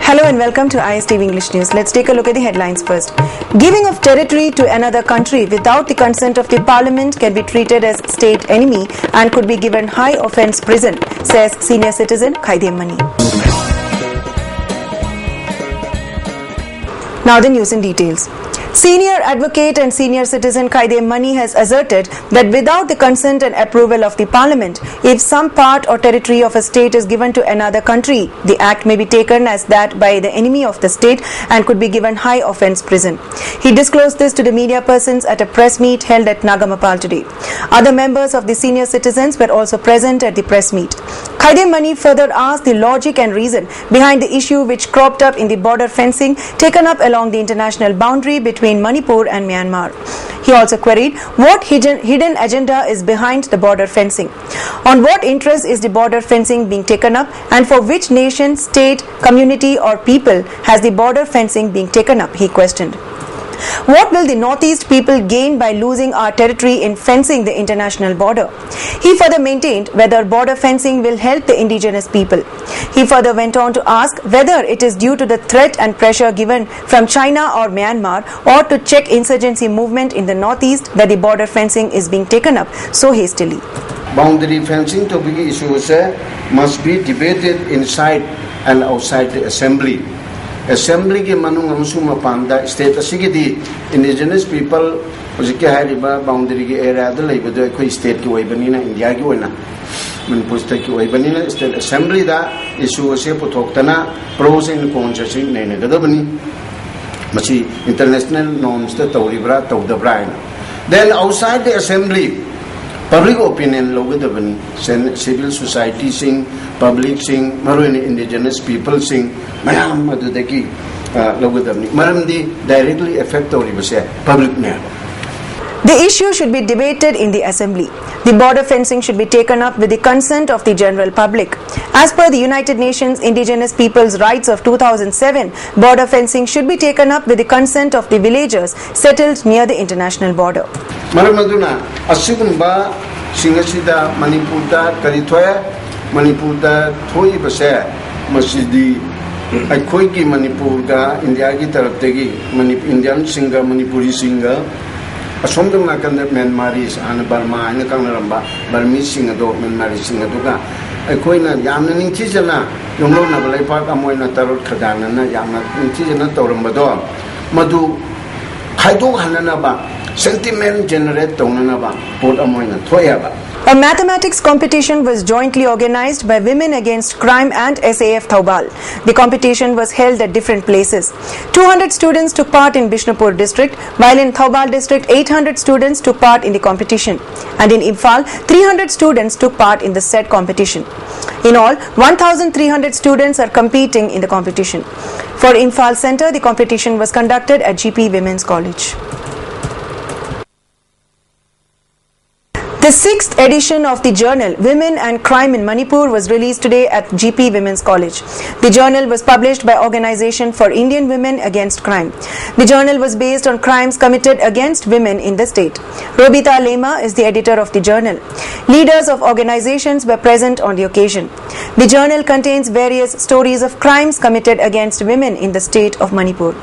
Hello and welcome to ISTV English News. Let's take a look at the headlines first. Giving of territory to another country without the consent of the parliament can be treated as state enemy and could be given high offence prison, says senior citizen Khaidem Mani. Now the news in details. Senior advocate and senior citizen Khaidem Mani has asserted that without the consent and approval of the parliament, if some part or territory of a state is given to another country, the act may be taken as that by the enemy of the state and could be given high offence prison. He disclosed this to the media persons at a press meet held at Nagamapal today. Other members of the senior citizens were also present at the press meet. Khaidem Mani further asked the logic and reason behind the issue which cropped up in the border fencing taken up along the international boundary between Manipur and Myanmar. He also queried what hidden agenda is behind the border fencing. On what interest is the border fencing being taken up, and for which nation, state, community or people has the border fencing being taken up, he questioned. What will the Northeast people gain by losing our territory in fencing the international border? He further maintained whether border fencing will help the indigenous people. He further went on to ask whether it is due to the threat and pressure given from China or Myanmar or to check insurgency movement in the Northeast that the border fencing is being taken up so hastily. Boundary fencing topic issues must be debated inside and outside the assembly. Assembly ke manung amusung mapanda state asigidi indigenous people ojike hariba boundary ke area da leibedo ekoi state ki oibanina India ki oina Manipur state ki oibanina state assembly da issue se puthoktana pros and cons se nene gadabani machi international norms da tawribra tawdabra. Then outside the assembly public opinion logadabani civil society sing public sing marwani indigenous people sing mayam madudaki logadabani maramdi directly affect tawribase public ne. The issue should be debated in the assembly. The border fencing should be taken up with the consent of the general public. As per the United Nations Indigenous Peoples' Rights of 2007, border fencing should be taken up with the consent of the villagers settled near the international border. Maramaduna asugumba singasida Manipurda karithoya Manipurda thoi base masjidi aikoi ki Manipurda India ki taraf tegi Indian singa Manipuri singa asomdam nakanda Myanmaris an Burma ina kangramba Burmese singa do Myanmari singa duga aikoi na yamna ningchi jana yonglo na balai park amoina tarot khadana na yamna ningchi jana tawramba do madu khaido hanana ba sentiment generate tonana ba pot amoina thoya ba. A mathematics competition was jointly organized by Women Against Crime and SAF Thoubal. The competition was held at different places. 200 students took part in Bishnupur district, while in Thoubal district 800 students took part in the competition, and in Imphal 300 students took part in the said competition. In all, 1,300 students are competing in the competition. For Imphal Centre, the competition was conducted at GP Women's College. The 6th edition of the journal Women and Crime in Manipur was released today at GP Women's College. The journal was published by Organization for Indian Women Against Crime. The journal was based on crimes committed against women in the state. Robita Lema is the editor of the journal. Leaders of organizations were present on the occasion. The journal contains various stories of crimes committed against women in the state of Manipur.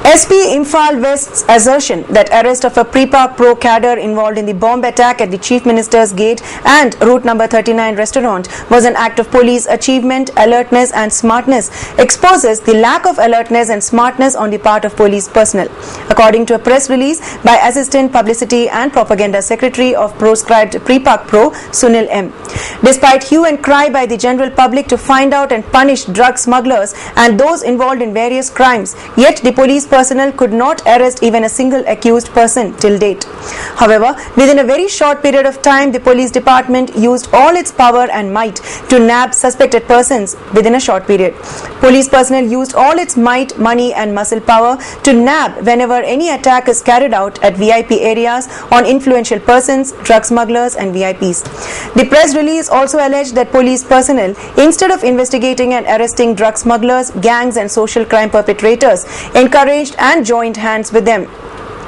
SP Imphal West's assertion that arrest of a Pre-Park Pro cadre involved in the bomb attack at the Chief Minister's Gate and Route number 39 restaurant was an act of police achievement, alertness and smartness exposes the lack of alertness and smartness on the part of police personnel, according to a press release by Assistant Publicity and Propaganda Secretary of proscribed Pre-Park Pro, Sunil M. Despite hue and cry by the general public to find out and punish drug smugglers and those involved in various crimes, yet the police personnel could not arrest even a single accused person till date. However, within a very short period of time, the police department used all its power and might to nab suspected persons within a short period. Police personnel used all its might, money and muscle power to nab whenever any attack is carried out at VIP areas on influential persons, drug smugglers and VIPs. The press release also alleged that police personnel, instead of investigating and arresting drug smugglers, gangs and social crime perpetrators, encouraged and joined hands with them.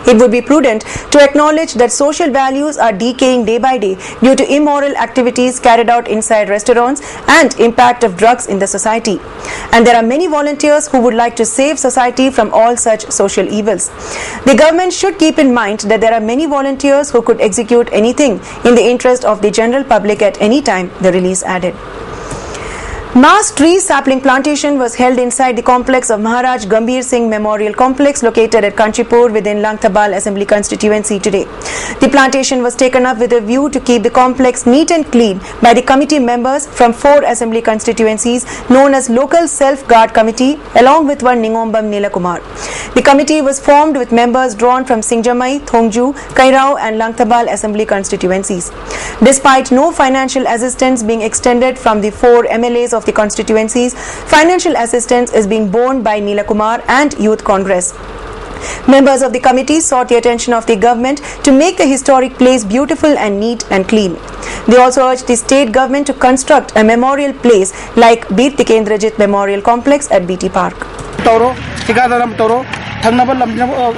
It would be prudent to acknowledge that social values are decaying day by day due to immoral activities carried out inside restaurants and impact of drugs in the society. And there are many volunteers who would like to save society from all such social evils. The government should keep in mind that there are many volunteers who could execute anything in the interest of the general public at any time, the release added. Mass tree sapling plantation was held inside the complex of Maharaj Gambhir Singh Memorial Complex located at Kanchipur within Langthabal Assembly constituency today. The plantation was taken up with a view to keep the complex neat and clean by the committee members from 4 assembly constituencies known as Local Self-Guard Committee along with one Ningombam Nilakumar. The committee was formed with members drawn from Singjamai, Thongju, Kairao and Langthabal Assembly constituencies. Despite no financial assistance being extended from the 4 MLAs of the constituencies, financial assistance is being borne by Nilakumar and Youth Congress. Members of the committee sought the attention of the government to make the historic place beautiful and neat and clean. They also urged the state government to construct a memorial place like Bir Tikendrajit Memorial Complex at BT Park. Toro, Tikadaram Toro, Tanabal,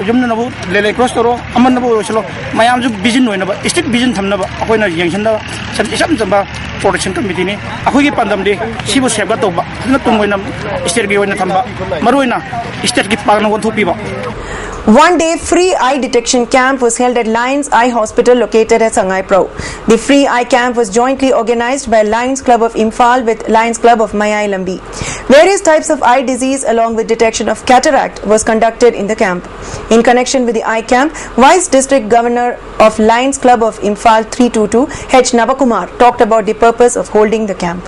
Jumnabu, Lele Cross Toro, Amanabu, Mayam Vision, State Vision Tamnaba, Akona Yankanda, Samsamba, Production Committee, Ahugi Pandamde, she was Sabatoba, not to win Estergi Tamba, Maruina, Estergi Pagano to people. One-day free eye detection camp was held at Lions Eye Hospital located at Sangai Prau. The free eye camp was jointly organized by Lions Club of Imphal with Lions Club of Mayai Lambi. Various types of eye disease along with detection of cataract was conducted in the camp. In connection with the eye camp, Vice District Governor of Lions Club of Imphal 322, H. Navakumar, talked about the purpose of holding the camp.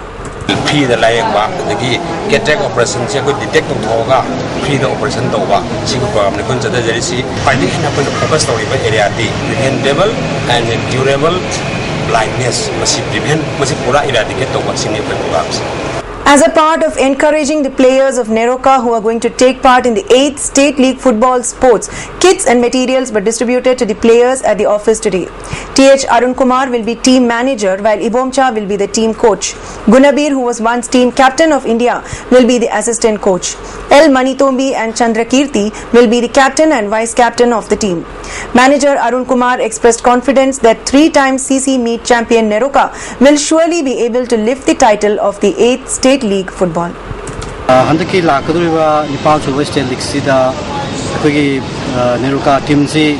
Free the lying back, the cataract operation, she could detect Toga, free the operation Toga, she could go on the consider the receipt, partition upon the focus story by area D, preventable and durable blindness, must prevent, must eradicate Toga, significant programs. As a part of encouraging the players of Neroka who are going to take part in the 8th State League football sports, kits and materials were distributed to the players at the office today. T.H. Arun Kumar will be team manager while Ibomcha will be the team coach. Gunabir, who was once team captain of India, will be the assistant coach. L. Manitombi and Chandrakirti will be the captain and vice captain of the team. Manager Arun Kumar expressed confidence that 3-time CC meet champion Neroka will surely be able to lift the title of the 8th State League football. Handaki lakaduriba Nepal Super State League sida akhoi Neroka team si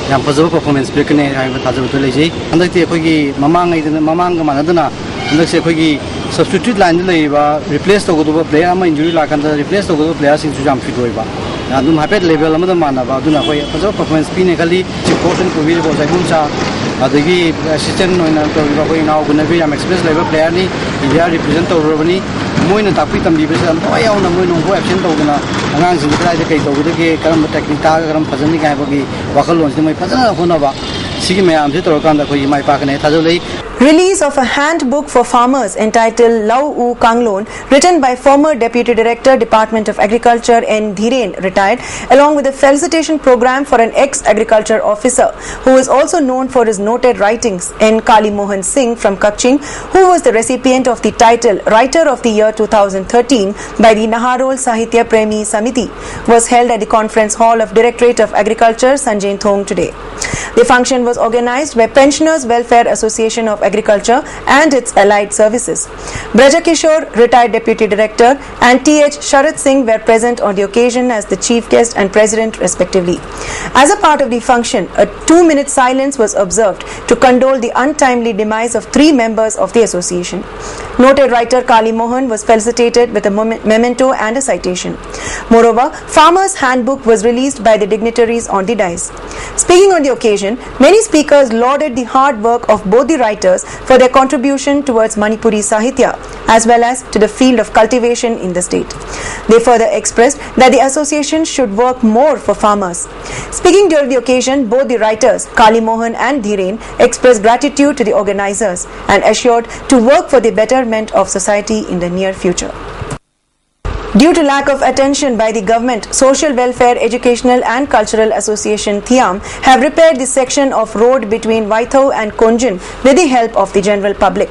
yam fazaba performance bekne haiba thajabatu leji handaki akhoi mamang manadana handaki akhoi substitute line leiba replace togoduba player ama injury lakanda replace togoduba player sing jam fit hoiba adum hapet level amada manaba aduna akhoi fazaba performance pine khali important covid bo jaibumcha adagi assistant noina togiba akhoi now gunabi am express level player ni India represent torabani moina tapi tambi besa toy yauna moino go action toguna angang sing trai kai togudage karam technique ta karam phajani kai bagi wakalon se mai phajana honaba sigi mayam se torkanda khoi mai pakane thajolei. Release of a handbook for farmers entitled Lau U Kanglon, written by former Deputy Director, Department of Agriculture N. Dhiren, retired, along with a felicitation program for an ex-agriculture officer, who is also known for his noted writings, N. Kali Mohan Singh from Kaching, who was the recipient of the title Writer of the Year 2013 by the Naharol Sahitya Premi Samiti, was held at the Conference Hall of Directorate of Agriculture, Sanjain Thong today. The function was organized by Pensioners Welfare Association of Agriculture and its allied services. Braja Kishore, retired Deputy Director, and T.H. Sharat Singh were present on the occasion as the Chief Guest and President respectively. As a part of the function, a 2-minute silence was observed to condole the untimely demise of 3 members of the association. Noted writer Kali Mohan was felicitated with a memento and a citation. Moreover, Farmers' Handbook was released by the dignitaries on the dais. Speaking on the occasion, many speakers lauded the hard work of both the writers for their contribution towards Manipuri Sahitya as well as to the field of cultivation in the state. They further expressed that the association should work more for farmers. Speaking during the occasion, both the writers, Kali Mohan and Dhiren, expressed gratitude to the organizers and assured to work for the betterment of society in the near future. Due to lack of attention by the government, Social Welfare, Educational and Cultural Association (THIAM) have repaired the section of road between Waithau and Konjin with the help of the general public.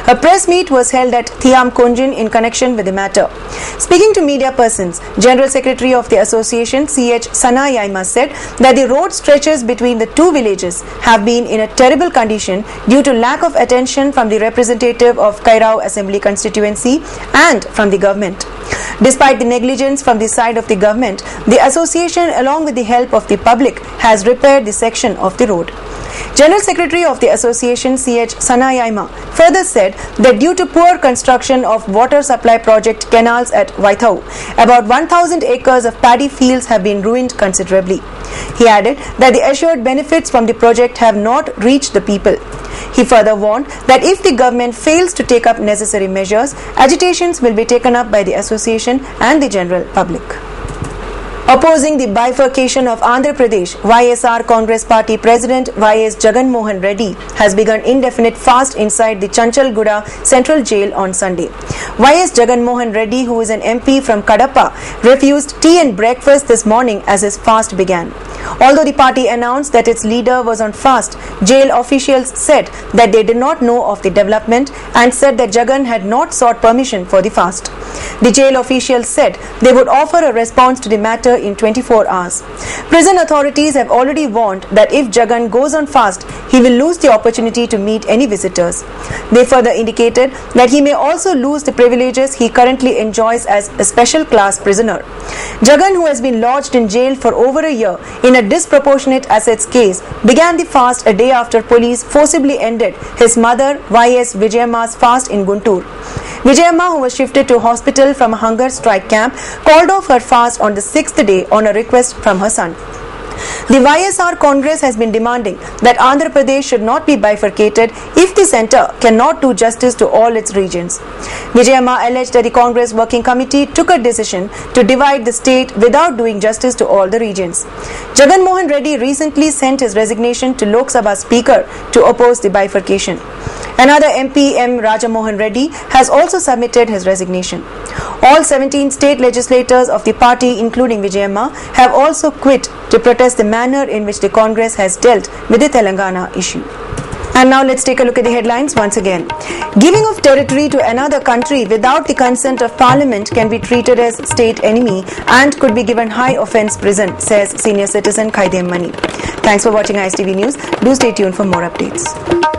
A press meet was held at THIAM Konjin in connection with the matter. Speaking to media persons, General Secretary of the association CH Sana Yaima said that the road stretches between the two villages have been in a terrible condition due to lack of attention from the representative of Kairao Assembly constituency and from the government. Despite the negligence from the side of the government, the association, along with the help of the public, has repaired the section of the road. General Secretary of the association CH Sana Yaima further said that due to poor construction of water supply project canals at Waithau, about 1,000 acres of paddy fields have been ruined considerably. He added that the assured benefits from the project have not reached the people. He further warned that if the government fails to take up necessary measures, agitations will be taken up by the association and the general public. Opposing the bifurcation of Andhra Pradesh, YSR Congress Party President YS Jagan Mohan Reddy has begun indefinite fast inside the Chanchalguda Central Jail on Sunday. YS Jagan Mohan Reddy, who is an MP from Kadapa, refused tea and breakfast this morning as his fast began. Although the party announced that its leader was on fast, jail officials said that they did not know of the development and said that Jagan had not sought permission for the fast. The jail officials said they would offer a response to the matter in 24 hours. Prison authorities have already warned that if Jagan goes on fast, he will lose the opportunity to meet any visitors. They further indicated that he may also lose the privileges he currently enjoys as a special class prisoner. Jagan, who has been lodged in jail for over a year in a disproportionate assets case, began the fast a day after police forcibly ended his mother YS Vijayamma's fast in Guntur. Vijayamma, who was shifted to hospital from a hunger strike camp, called off her fast on the 6th day on a request from her son. The YSR Congress has been demanding that Andhra Pradesh should not be bifurcated if the centre cannot do justice to all its regions. Vijayamma alleged that the Congress Working Committee took a decision to divide the state without doing justice to all the regions. Jagan Mohan Reddy recently sent his resignation to Lok Sabha Speaker to oppose the bifurcation. Another MP, M. Rajamohan Reddy, has also submitted his resignation. All 17 state legislators of the party, including Vijayamma, have also quit to protest the manner in which the Congress has dealt with the Telangana issue. And now let's take a look at the headlines once again. Giving of territory to another country without the consent of Parliament can be treated as state enemy and could be given high offence prison, says senior citizen Khaidem Mani. Thanks for watching ISTV News. Do stay tuned for more updates.